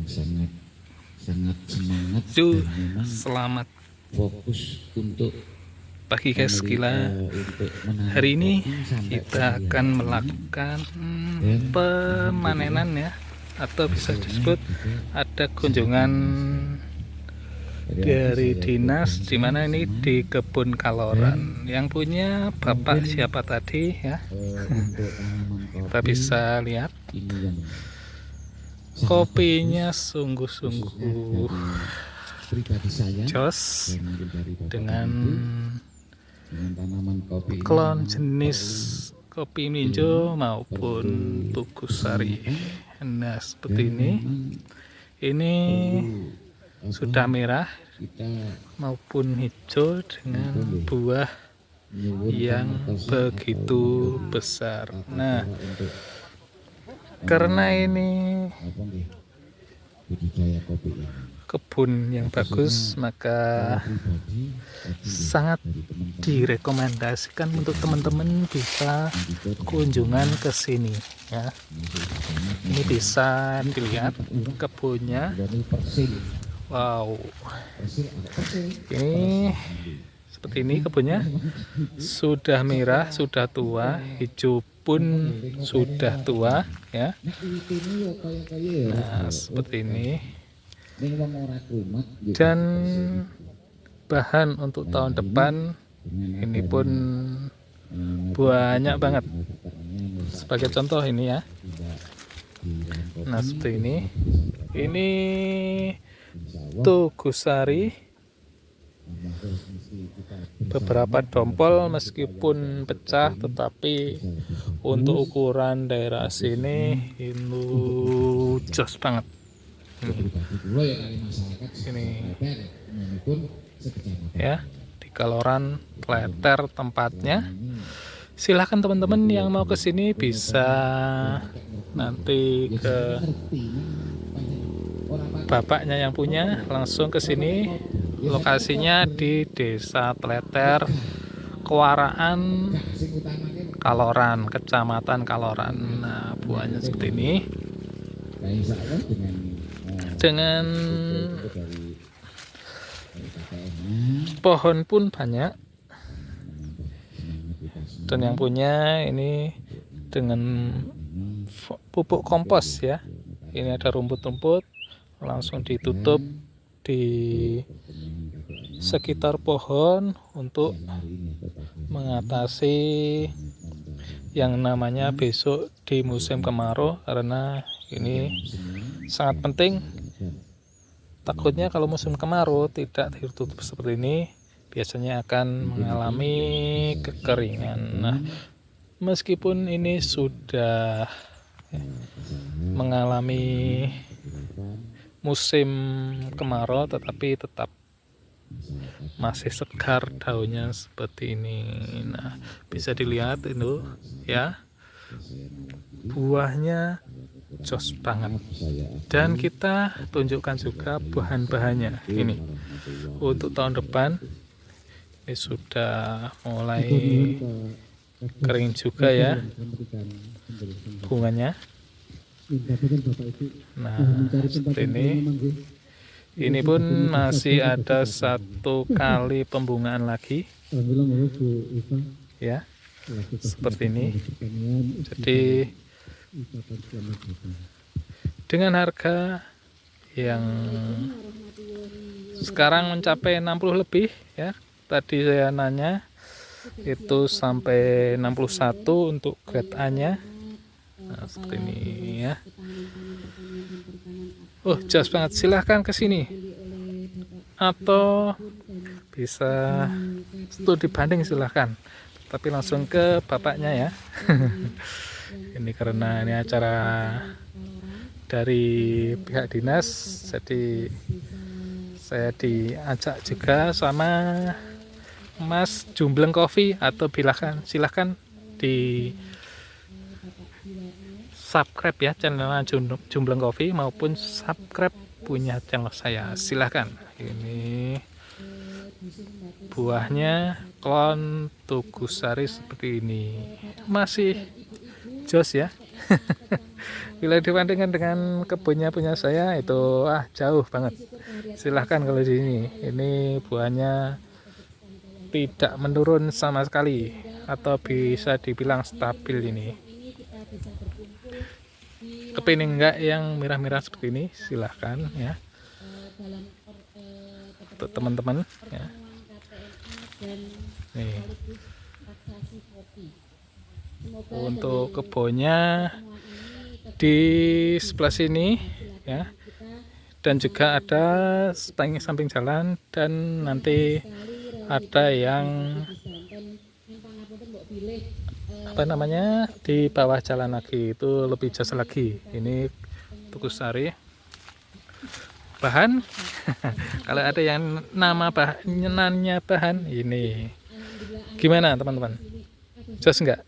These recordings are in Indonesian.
sangat semangat Yuk, dan memang selamat fokus untuk pagi guys, gila. Hari ini kita akan sini. melakukan Dan pemanenan ya, atau bisa disebut ada kunjungan dari dinas, dimana ini di kebun Kaloran. Yang punya bapak siapa tadi ya? Kita bisa lihat ini yang kopinya sungguh-sungguh pribadi saya jos dengan tanaman kopi klon jenis kopi Minjo maupun Tugu Sari. Nah, seperti ini. Ini sudah merah maupun hijau dengan buah yang begitu besar. Nah, karena ini kebun yang bagus, maka sangat direkomendasikan untuk teman-teman bisa kunjungan ke sini ya. Ini bisa dilihat kebunnya. Wow, ini seperti ini kebunnya, sudah merah, sudah tua, hijau pun sudah tua ya. Nah, seperti ini. Dan bahan untuk tahun depan ini pun banyak banget. Sebagai contoh ini ya. Nah, seperti ini. Ini Tugu Sari. Beberapa dompol meskipun pecah, tetapi untuk ukuran daerah sini itu jos banget. Ini ya, di Kaloran Kleter tempatnya. Silahkan teman-teman yang mau ke sini bisa nanti ke bapaknya yang punya, langsung ke sini. Lokasinya di Desa Kleter, Kewaraan, Kaloran, Kecamatan Kaloran. Nah, buahnya seperti ini. Dengan pohon pun banyak. Dan yang punya ini dengan pupuk kompos ya. Ini ada rumput-rumput, langsung ditutup di sekitar pohon untuk mengatasi yang namanya besok di musim kemarau, karena ini sangat penting. Takutnya kalau musim kemarau tidak ditutup seperti ini, biasanya akan mengalami kekeringan. Nah, meskipun ini sudah mengalami musim kemarau, tetapi tetap masih segar daunnya seperti ini. Nah, bisa dilihat itu ya, buahnya jos banget. Dan kita tunjukkan juga bahan-bahannya. Ini untuk tahun depan ini sudah mulai kering juga ya bunganya. Nah, seperti ini. Ini pun masih ada satu kali pembungaan lagi ya, seperti ini. Jadi dengan harga yang sekarang mencapai 60 lebih ya, tadi saya nanya itu sampai 61 untuk grade A nya. Nah, seperti ini ya. Oh, jos banget. Silahkan ke sini. Atau bisa studi banding, silahkan. Tapi langsung ke bapaknya ya. Ini karena ini acara dari pihak dinas, jadi saya diajak juga sama Mas Jumbleng Coffee, atau silahkan di subscribe ya channelnya Jumbleng Coffee, maupun subscribe punya channel saya, silahkan. Ini buahnya klon Tugu Sari seperti ini, masih jos ya. Bila dibandingkan dengan kebunnya punya saya itu jauh banget. Silahkan kalau di sini. Ini buahnya tidak menurun sama sekali atau bisa dibilang stabil ini. Kepingin enggak yang merah-merah seperti ini? Silahkan ya. Untuk teman-teman ya. Nih. Untuk kebunnya di sebelah sini ya, dan juga ada samping jalan, dan nanti ada yang apa namanya di bawah jalan lagi, itu lebih jauh lagi. Ini Tukusari. Bahan kalau ada yang nama bahannya bahan ini gimana teman-teman, jos enggak?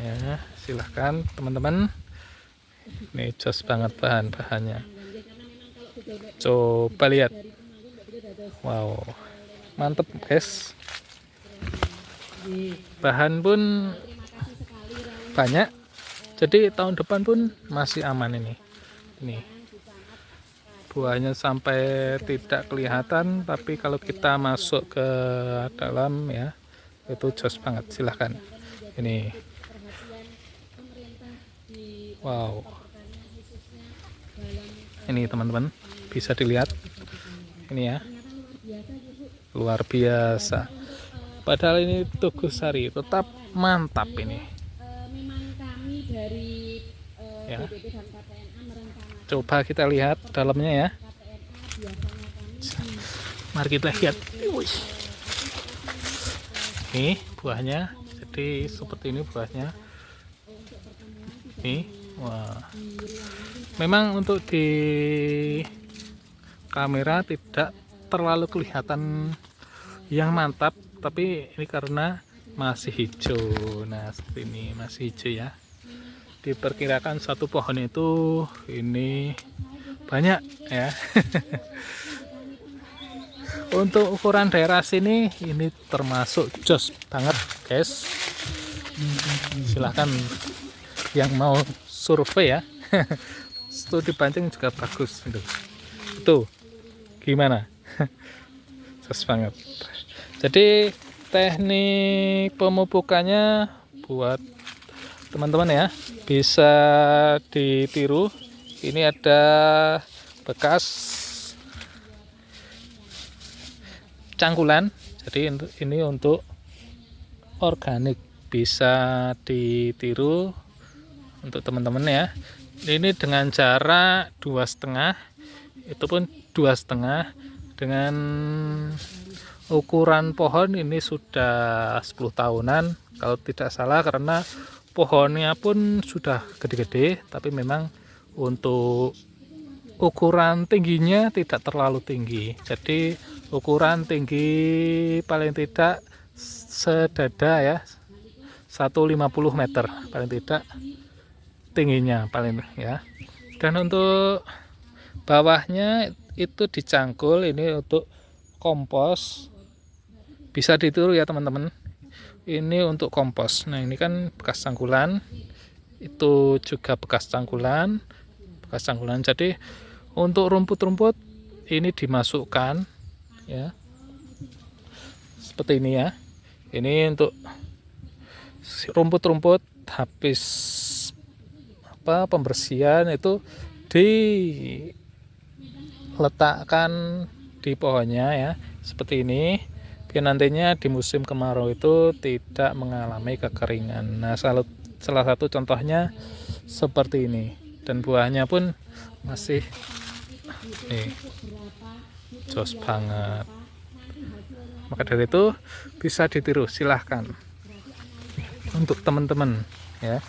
Ya silahkan teman-teman, ini jos banget bahan-bahannya, coba lihat. Wow, mantep guys, bahan pun banyak, jadi tahun depan pun masih aman ini buahnya sampai tidak kelihatan, tapi kalau kita masuk ke dalam ya itu jos banget. Silahkan ini, wow, ini teman-teman bisa dilihat ini ya, luar biasa. Padahal ini Tukusari tetap mantap ini ya. Coba kita lihat dalamnya ya. Mari kita lihat. Ini buahnya, jadi seperti ini buahnya. Nih, wah. Memang untuk di kamera tidak terlalu kelihatan yang mantap, tapi ini karena masih hijau. Nah, seperti ini masih hijau ya. Diperkirakan satu pohon itu ini banyak ya. Untuk ukuran daerah sini ini termasuk jos banget guys. Silahkan yang mau survei ya. Studi pancing juga bagus itu gimana? Jos banget. Jadi teknik pemupukannya buat teman-teman ya bisa ditiru. Ini ada bekas cangkulan, jadi ini untuk organik, bisa ditiru untuk teman-teman ya. Ini dengan jarak 2,5, itu pun 2,5, dengan ukuran pohon ini sudah 10 tahunan kalau tidak salah, karena pohonnya pun sudah gede-gede, tapi memang untuk ukuran tingginya tidak terlalu tinggi. Jadi ukuran tinggi paling tidak sedada ya, 150 meter paling tidak tingginya paling ya. Dan untuk bawahnya itu dicangkul, ini untuk kompos, bisa ditiru ya teman-teman. Ini untuk kompos. Nah ini kan bekas cangkulan, itu juga bekas cangkulan. Jadi untuk rumput-rumput ini dimasukkan ya, seperti ini ya. Ini untuk rumput-rumput habis pembersihan itu diletakkan di pohonnya ya, seperti ini, biar nantinya di musim kemarau itu tidak mengalami kekeringan. Nah salah satu contohnya seperti ini, dan buahnya pun masih nih jos banget. Maka dari itu bisa ditiru, silahkan untuk teman-teman ya.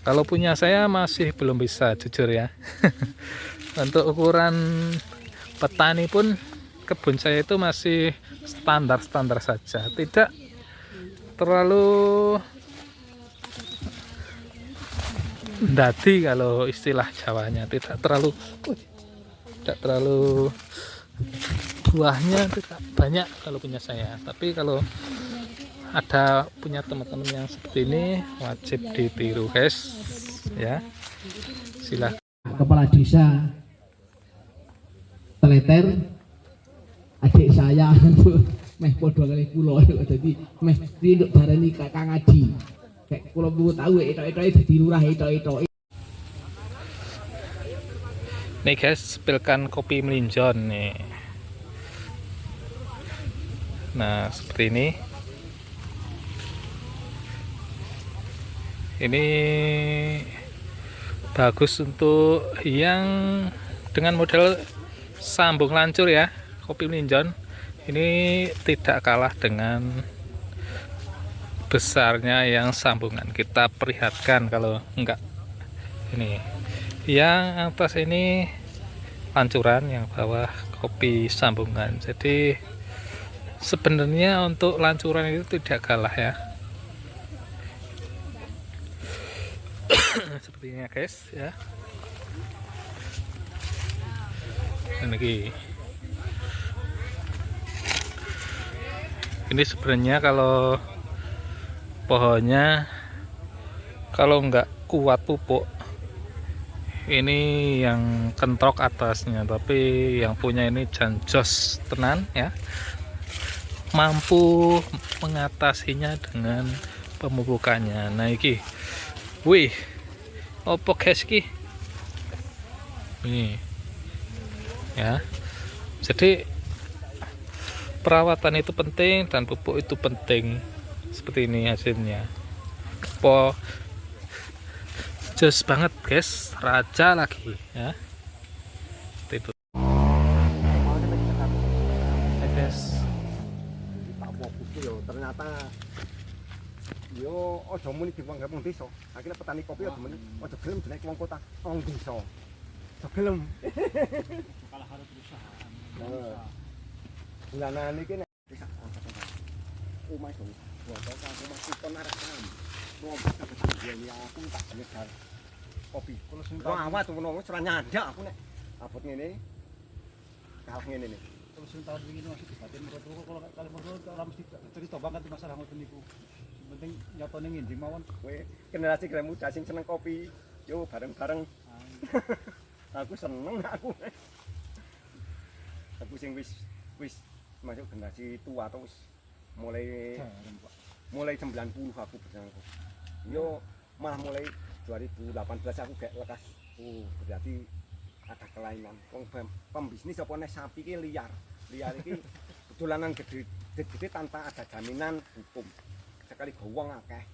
Kalau punya saya masih belum bisa, jujur ya. Untuk ukuran petani pun kebun saya itu masih standar-standar saja, tidak terlalu dadi kalau istilah Jawanya, tidak terlalu buahnya tidak banyak kalau punya saya. Tapi kalau ada punya teman-teman yang seperti ini wajib ditiru guys ya. Silahkan. Kepala desa Teleter, adik saya meh podo kali kula, jadi meh rinduk barani Kang Adi. Kayak kula mau tahu etok-etok dadi lurah etok-etok. Nih guys, spilkan kopi melinjon nih. Nah seperti ini. Ini bagus untuk yang dengan model sambung lancur ya, kopi melinjon. Ini tidak kalah dengan besarnya yang sambungan. Kita perlihatkan kalau enggak. Ini yang atas ini lancuran, yang bawah kopi sambungan. Jadi sebenarnya untuk lancuran itu tidak kalah ya. Seperti ini ya guys ya. Dan lagi ini sebenarnya kalau pohonnya kalau nggak kuat pupuk, ini yang kentrok atasnya, tapi yang punya ini janjos tenan ya, mampu mengatasinya dengan pemupukannya. Nah iki wih, opo guys ki ini ya. Jadi perawatan itu penting dan pupuk itu penting. Seperti ini hasilnya, po jos banget guys, raja lagi ya. Itu guys, ternyata yo ojo muni diwong wong desa. Akhirnya petani kopi ojo muni ojo gelem naik wong kota, wong desa. Ojo gelem. Kalah harus perusahaan. Bulanan iki nek omah dong. Foto omah kuton arek kan. Wong ini aku tak nyegar kopi. Kalau sing awat ngono wis ora nyandak aku nek abot ngene. Kalah ngene nih. Kalau tahun begini masih dibatin menurut kalau kali menurut orang mesti cerita banget di masalah ngoten niku. Penting nyatane ngendi mawon. Kowe generasi kira muda sing seneng kopi, yo bareng-bareng. Aku seneng aku. Aku sing wis masuk generasi tua atau wis mulai 90 aku berjangkau. Yo malah mulai 2018 aku gak lekas. Berarti ada kelainan. Wong pembisnis apa nek sapi ki liar iki dolanan gede tanpa ada jaminan hukum. Sekali gowong akeh.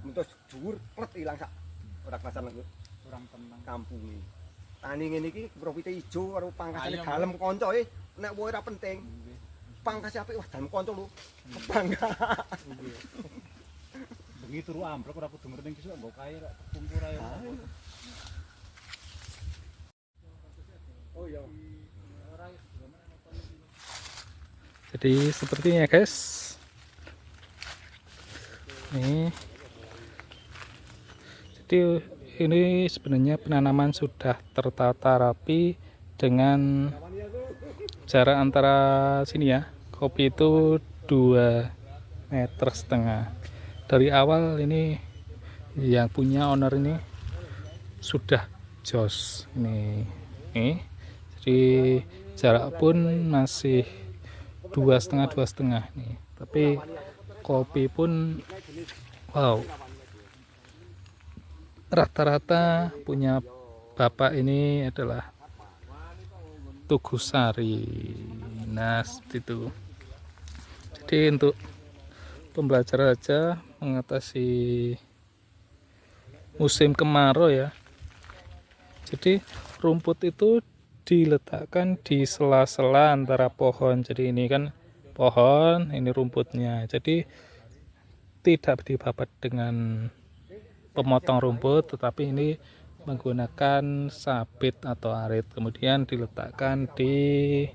Mentus dhuwur klet ilang sak ora kerasan Orang tenang. kampung iki. Tani ngene iki profite ijo karo pangkasane dalem kanca nek wae ora penting. Pangkas apik wah dalem kanca lho. Bangga. Bengi turu ambruk ora kudu ngerti sesuk mbok kae rak kumpul ae. Oh iya. jadi sepertinya guys. Jadi ini sebenarnya penanaman sudah tertata rapi dengan jarak antara sini ya. Kopi itu 2,5 meter. Dari awal ini yang punya owner ini sudah jos ini. Jadi jarak pun masih 2,5 nih. Tapi kopi pun wow, rata-rata punya bapak ini adalah Tugusari. Nah seperti itu. Jadi untuk pembelajaran aja mengatasi musim kemarau ya. Jadi rumput itu diletakkan di sela-sela antara pohon. Jadi ini kan pohon, ini rumputnya. Jadi tidak dibabat dengan pemotong rumput, tetapi ini menggunakan sabit atau arit, kemudian diletakkan di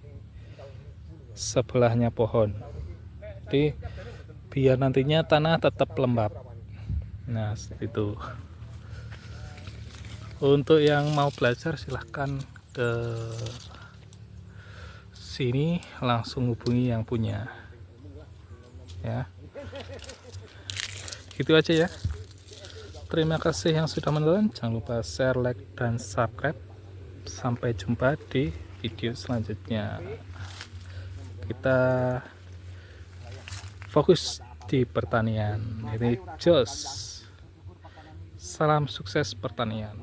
sebelahnya pohon. Jadi biar nantinya tanah tetap lembab. Nah seperti itu. Untuk yang mau belajar silahkan ke sini, langsung hubungi yang punya ya. gitu aja ya. Terima kasih yang sudah menonton. Jangan lupa share, like, dan subscribe. Sampai jumpa di video selanjutnya. Kita fokus di pertanian. Ini Jos. Salam sukses pertanian.